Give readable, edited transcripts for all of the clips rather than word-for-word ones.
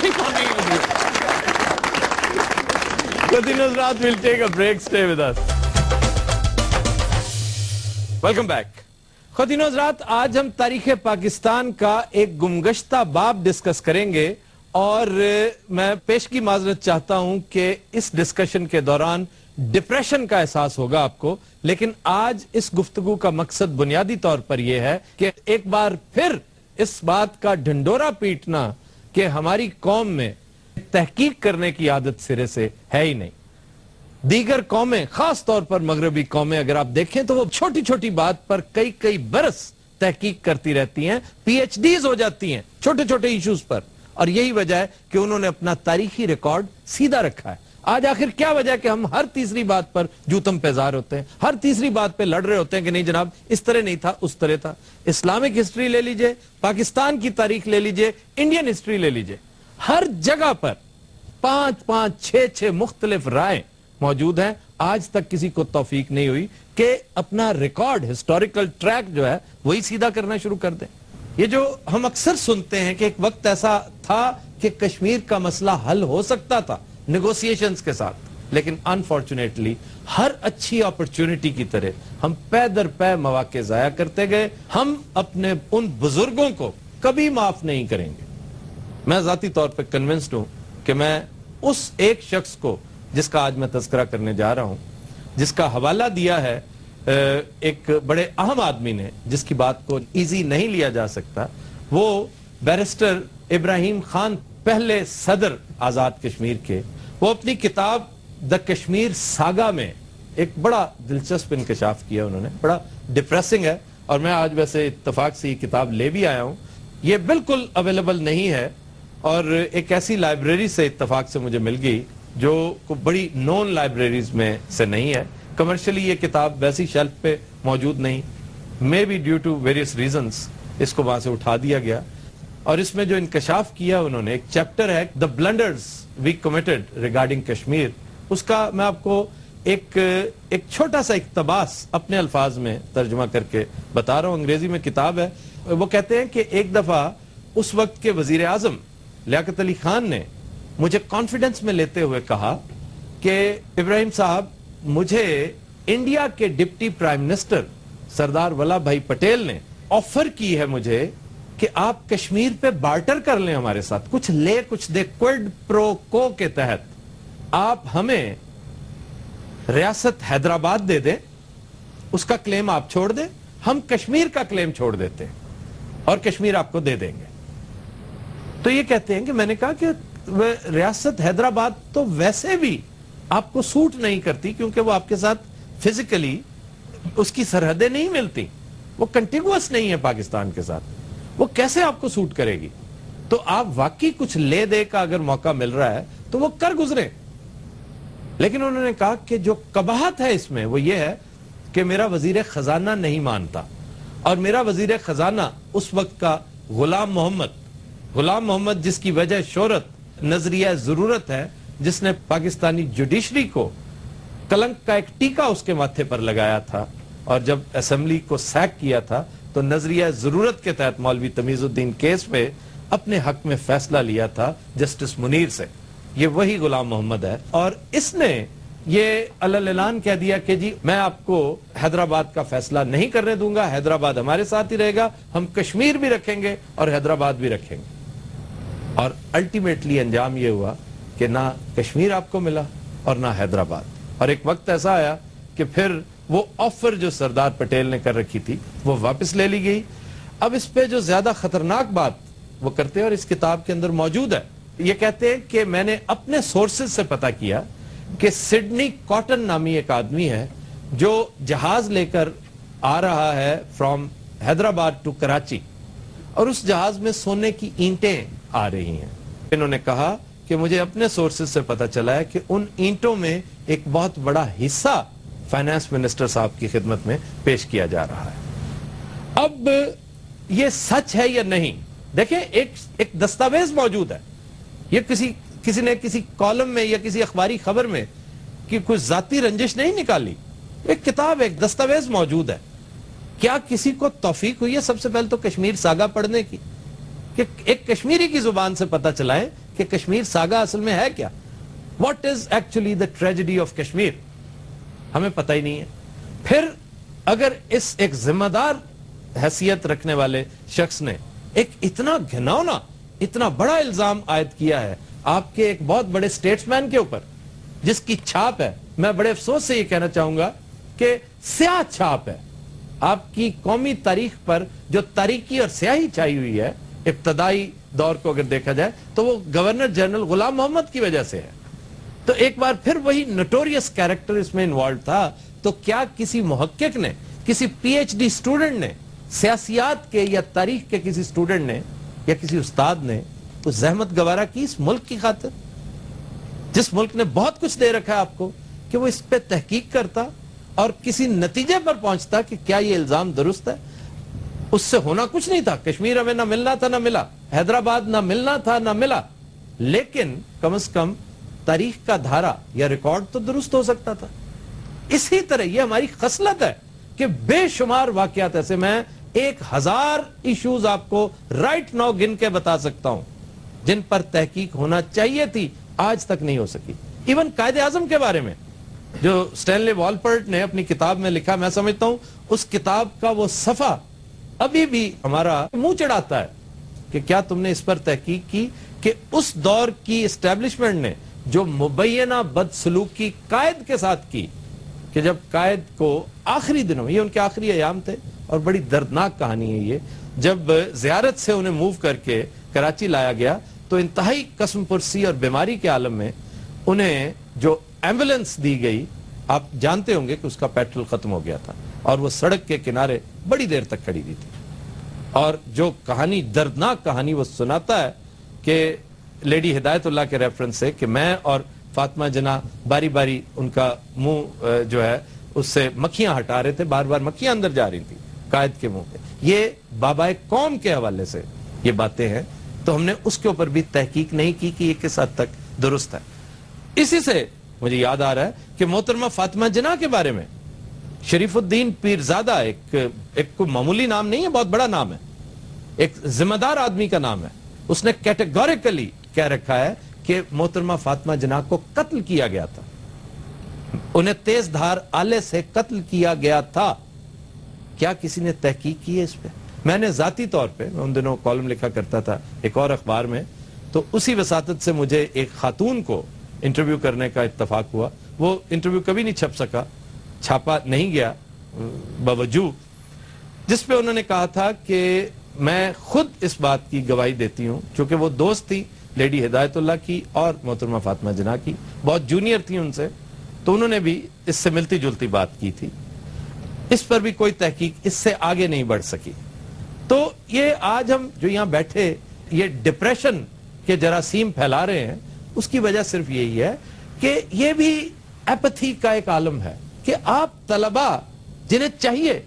Nothing funny in this. Khatini Hazrat will take a break. Stay with us. Welcome back. Khatini Hazrat, آج ہم تاریخ پاکستان کا ایک گمگشتہ باب ڈسکس کریں گے اور میں پیش کی معذرت چاہتا ہوں کہ اس ڈسکشن کے دوران ڈپریشن کا احساس ہوگا آپ کو، لیکن آج اس گفتگو کا مقصد بنیادی طور پر یہ ہے کہ ایک بار پھر اس بات کا ڈھنڈورا پیٹنا کہ ہماری قوم میں تحقیق کرنے کی عادت سرے سے ہے ہی نہیں. دیگر قومیں، خاص طور پر مغربی قومیں اگر آپ دیکھیں تو وہ چھوٹی چھوٹی بات پر کئی برس تحقیق کرتی رہتی ہیں، پی ایچ ڈیز ہو جاتی ہیں چھوٹے چھوٹے ایشوز پر، اور یہی وجہ ہے کہ انہوں نے اپنا تاریخی ریکارڈ سیدھا رکھا ہے. آج آخر کیا وجہ ہے کہ ہم ہر تیسری بات پر جوتم پیزار ہوتے ہیں، ہر تیسری بات پہ لڑ رہے ہوتے ہیں کہ نہیں جناب اس طرح نہیں تھا، اس طرح تھا. اسلامک ہسٹری لے لیجئے، پاکستان کی تاریخ لے لیجئے، انڈین ہسٹری لے لیجئے، ہر جگہ پر 5 6 مختلف رائے موجود ہیں. آج تک کسی کو توفیق نہیں ہوئی کہ اپنا ریکارڈ، ہسٹوریکل ٹریک جو ہے وہی سیدھا کرنا شروع کر دیں. یہ جو ہم اکثر سنتے ہیں کہ ایک وقت ایسا تھا کہ کشمیر کا مسئلہ حل ہو سکتا تھا نیگوسیشنز کے ساتھ، لیکن انفارچونیٹلی ہر اچھی اپرچونٹی کی طرح ہم پے در پے مواقع ضائع کرتے گئے. ہم اپنے ان بزرگوں کو کبھی معاف نہیں کریں گے. میں ذاتی طور پہ کنونسڈ ہوں کہ میں اس ایک شخص کو جس کا آج میں تذکرہ کرنے جا رہا ہوں، جس کا حوالہ دیا ہے ایک بڑے اہم آدمی نے جس کی بات کو ایزی نہیں لیا جا سکتا، وہ بیرسٹر ابراہیم خان، پہلے صدر آزاد کشمیر کے. وہ اپنی کتاب دا کشمیر ساگا میں ایک بڑا دلچسپ انکشاف کیا انہوں نے، بڑا ڈپریسنگ ہے، اور میں آج ویسے اتفاق سے یہ کتاب لے بھی آیا ہوں. یہ بالکل اویلیبل نہیں ہے اور ایک ایسی لائبریری سے اتفاق سے مجھے مل گئی جو بڑی نون لائبریریز میں سے نہیں ہے. کمرشلی یہ کتاب ویسی شیلف پہ موجود نہیں، may be due to various reasons اس کو وہاں سے اٹھا دیا گیا. اور اس میں جو انکشاف کیا انہوں نے، ایک چیپٹر ہے دا بلنڈرز وی کمیٹڈ ریگارڈنگ کشمیر. اس کا میں آپ کو ایک چھوٹا سا اقتباس اپنے الفاظ میں ترجمہ کر کے بتا رہا ہوں. انگریزی میں کتاب ہے. وہ کہتے ہیں کہ ایک دفعہ اس وقت کے وزیر اعظم لیاقت علی خان نے مجھے کانفیڈنس میں لیتے ہوئے کہا کہ ابراہیم صاحب، مجھے انڈیا کے deputy prime minister Sardar Vallabh بھائی پٹیل نے آفر کی ہے مجھے کہ آپ کشمیر پہ بارٹر کر لیں ہمارے ساتھ، کچھ لے کچھ دے، کوئڈ پرو کو کے تحت آپ ہمیں ریاست حیدرآباد دے دیں، اس کا کلیم آپ چھوڑ دیں، ہم کشمیر کا کلیم چھوڑ دیتے ہیں اور کشمیر آپ کو دے دیں گے. تو یہ کہتے ہیں کہ میں نے کہا کہ ریاست حیدرآباد تو ویسے بھی آپ کو سوٹ نہیں کرتی کیونکہ وہ آپ کے ساتھ فزیکلی اس کی سرحدیں نہیں ملتی، وہ کنٹیگوس نہیں ہے پاکستان کے ساتھ، وہ کیسے آپ کو سوٹ کرے گی؟ تو آپ واقعی کچھ لے دے کا اگر موقع مل رہا ہے تو وہ کر گزرے. لیکن انہوں نے کہا کہ جو قباحت ہے اس میں وہ یہ ہے کہ میرا وزیر خزانہ نہیں مانتا، اور میرا وزیر خزانہ اس وقت کا غلام محمد جس کی وجہ شہرت نظریہ ضرورت ہے، جس نے پاکستانی جوڈیشری کو کلنک کا ایک ٹیکا اس کے ماتھے پر لگایا تھا، اور جب اسمبلی کو سیک کیا تھا تو نظریہ ضرورت کے تحت مولوی تمیز الدین کیس میں اپنے حق میں فیصلہ لیا تھا جسٹس منیر سے. یہ وہی غلام محمد ہے، اور اس نے یہ علل اعلان کہہ دیا کہ جی میں آپ کو حیدرآباد کا فیصلہ نہیں کرنے دوں گا، حیدرآباد ہمارے ساتھ ہی رہے گا، ہم کشمیر بھی رکھیں گے اور حیدرآباد بھی رکھیں گے. اور الٹیمیٹلی انجام یہ ہوا کہ نہ کشمیر آپ کو ملا اور نہ حیدرآباد. اور ایک وقت ایسا آیا کہ پھر وہ آفر جو سردار پٹیل نے کر رکھی تھی وہ واپس لے لی گئی. اب اس پہ جو زیادہ خطرناک بات وہ کرتے ہیں اور اس کتاب کے اندر موجود ہے، یہ کہتے ہیں کہ میں نے اپنے سورسز سے پتا کیا کہ سڈنی کاٹن نامی ایک آدمی ہے جو جہاز لے کر آ رہا ہے فرام حیدرآباد ٹو کراچی، اور اس جہاز میں سونے کی اینٹیں آ رہی ہیں. انہوں نے کہا کہ مجھے اپنے سورسز سے پتا چلا ہے کہ ان اینٹوں میں ایک بہت بڑا حصہ فائنانس منسٹر صاحب کی خدمت میں پیش کیا جا رہا ہے. اب یہ سچ ہے یا نہیں؟ دیکھیں ایک دستاویز موجود ہے، یہ کسی نے کسی کالم میں یا کسی اخباری خبر میں کہ کوئی ذاتی رنجش نہیں نکالی، ایک کتاب، ایک دستاویز موجود ہے. کیا کسی کو توفیق ہوئی ہے سب سے پہلے تو کشمیر ساگا پڑھنے کی، کہ ایک کشمیری کی زبان سے پتا چلائے کہ کشمیر ساگا اصل میں ہے کیا. What is actually the tragedy of Kashmir, ہمیں پتہ ہی نہیں ہے. پھر اگر اس ایک ذمہ دار حیثیت رکھنے والے شخص نے ایک اتنا گھناؤنا, اتنا بڑا الزام عائد کیا ہے آپ کے ایک بہت بڑے اسٹیٹس مین کے اوپر, جس کی چھاپ ہے, میں بڑے افسوس سے یہ کہنا چاہوں گا کہ سیاہ چھاپ ہے آپ کی قومی تاریخ پر, جو تاریکی اور سیاہی چھائی ہوئی ہے ابتدائی دور کو اگر دیکھا جائے تو وہ گورنر جنرل غلام محمد کی وجہ سے ہے. تو ایک بار پھر وہی نوٹوریس کیریکٹر اس میں انوالو تھا. تو کیا کسی محقق نے, کسی پی ایچ ڈی اسٹوڈنٹ نے, سیاسیات کے یا تاریخ کے کسی اسٹوڈنٹ نے یا کسی استاد نے اس زحمت گوارا کی اس ملک کی خاطر, جس ملک نے بہت کچھ دے رکھا ہے آپ کو, کہ وہ اس پہ تحقیق کرتا اور کسی نتیجے پر پہنچتا کہ کیا یہ الزام درست ہے؟ اس سے ہونا کچھ نہیں تھا. کشمیر ہمیں نہ ملنا تھا نہ ملا, حیدرآباد نہ ملنا تھا نہ ملا, لیکن کم از کم تاریخ کا دھارا یا ریکارڈ تو درست ہو سکتا تھا. اسی طرح یہ ہماری خصلت ہے کہ بے شمار واقعات ایسے, میں 1000 ایشوز آپ کو رائٹ ناؤ گن کے بتا سکتا ہوں جن پر تحقیق ہونا چاہیے تھی, آج تک نہیں ہو سکی. ایون قائد اعظم کے بارے میں جو سٹینلی والپرٹ نے اپنی کتاب میں لکھا, میں سمجھتا ہوں اس کتاب کا وہ صفحہ ابھی بھی ہمارا منہ چڑھاتا ہے کہ کیا تم نے اس پر تحقیق کی کہ اس دور کی اسٹیبلشمنٹ نے جو مبینہ بدسلوکی قائد کے ساتھ کی, کہ جب قائد کو آخری دنوں میں, یہ ان کے آخری ایام تھے اور بڑی دردناک کہانی ہے یہ, جب زیارت سے انہیں موو کر کے کراچی لایا گیا تو انتہائی قسم پرسی اور بیماری کے عالم میں انہیں جو ایمبولنس دی گئی, آپ جانتے ہوں گے کہ اس کا پیٹرول ختم ہو گیا تھا اور وہ سڑک کے کنارے بڑی دیر تک کھڑی ہوئی تھی. اور جو کہانی, دردناک کہانی وہ سناتا ہے کہ لیڈی ہدایت اللہ کے ریفرنس سے کہ میں اور فاطمہ جناح باری باری ان کا منہ جو ہے اس سے مکھیاں ہٹا رہے تھے, بار بار مکھیاں اندر جا رہی تھی قائد کے منہ پہ. یہ بابا قوم کے حوالے سے یہ باتیں ہیں, تو ہم نے اس کے اوپر بھی تحقیق نہیں کی کہ یہ کس حد تک درست ہے. اسی سے مجھے یاد آ رہا ہے کہ محترمہ فاطمہ جناح کے بارے میں شریف الدین پیرزادہ, ایک کوئی معمولی نام نہیں ہے, بہت بڑا نام ہے, ایک ذمہ دار آدمی کا نام ہے. اس نے کیٹیگوریکلی کہہ رکھا ہے کہ محترمہ فاطمہ جناح کو قتل کیا گیا تھا, انہیں تیز دھار آلے سے قتل کیا گیا تھا. کیا کسی نے تحقیق کی ہے اس پہ؟ میں نے ذاتی طور پہ, میں ان دنوں کالم لکھا کرتا تھا ایک اور اخبار میں, تو اسی وساطت سے مجھے ایک خاتون کو انٹرویو کرنے کا اتفاق ہوا. وہ انٹرویو کبھی نہیں چھپ سکا, چھاپا نہیں گیا باوجود, جس پہ انہوں نے کہا تھا کہ میں خود اس بات کی گواہی دیتی ہوں, چونکہ وہ دوست تھی لیڈی ہدایت اللہ کی اور محترمہ فاطمہ جناح کی, بہت جونیئر تھی ان سے, تو انہوں نے بھی اس سے ملتی جلتی بات کی تھی. اس پر بھی کوئی تحقیق اس سے آگے نہیں بڑھ سکی. تو یہ آج ہم جو یہاں بیٹھے یہ ڈپریشن کے جراثیم پھیلا رہے ہیں, اس کی وجہ صرف یہی ہے کہ یہ بھی ایپتھی کا ایک عالم ہے کہ آپ طلباء جنہیں چاہیے,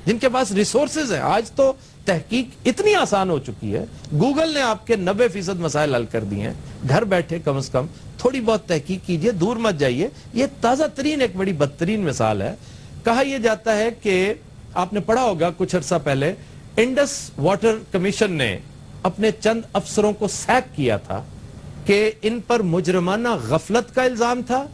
جن کے پاس ریسورسز ہیں, آج تو تحقیق اتنی آسان ہو چکی ہے, گوگل نے آپ کے 90% مسائل حل کر دیے ہیں, گھر بیٹھے کم از کم تھوڑی بہت تحقیق کیجئے, دور مت جائیے. یہ تازہ ترین ایک بڑی بدترین مثال ہے. کہا یہ جاتا ہے کہ آپ نے پڑھا ہوگا کچھ عرصہ پہلے انڈس واٹر کمیشن نے اپنے چند افسروں کو سیک کیا تھا کہ ان پر مجرمانہ غفلت کا الزام تھا,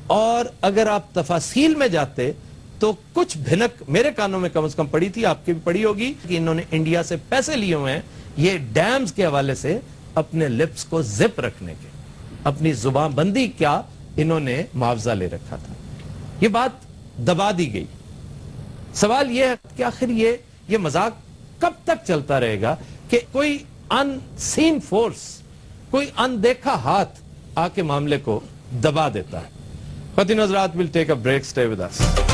اور اگر آپ تفاصیل میں جاتے تو کچھ بھنک میرے کانوں میں کم از کم پڑی تھی, آپ کی بھی پڑی ہوگی, کہ انہوں نے انڈیا سے پیسے لیے ہوئے ہیں یہ ڈیمز کے حوالے سے اپنے لپس کو زپ رکھنے کے, اپنی زبان بندی کیا انہوں نے معاوضہ لے رکھا تھا. یہ بات دبا دی گئی. سوال یہ ہے کہ آخر یہ مذاق کب تک چلتا رہے گا کہ کوئی ان سین فورس, کوئی اندیکھا ہاتھ آ کے معاملے کو دبا دیتا ہے. خواتین و حضرات, we'll take a break, stay with us.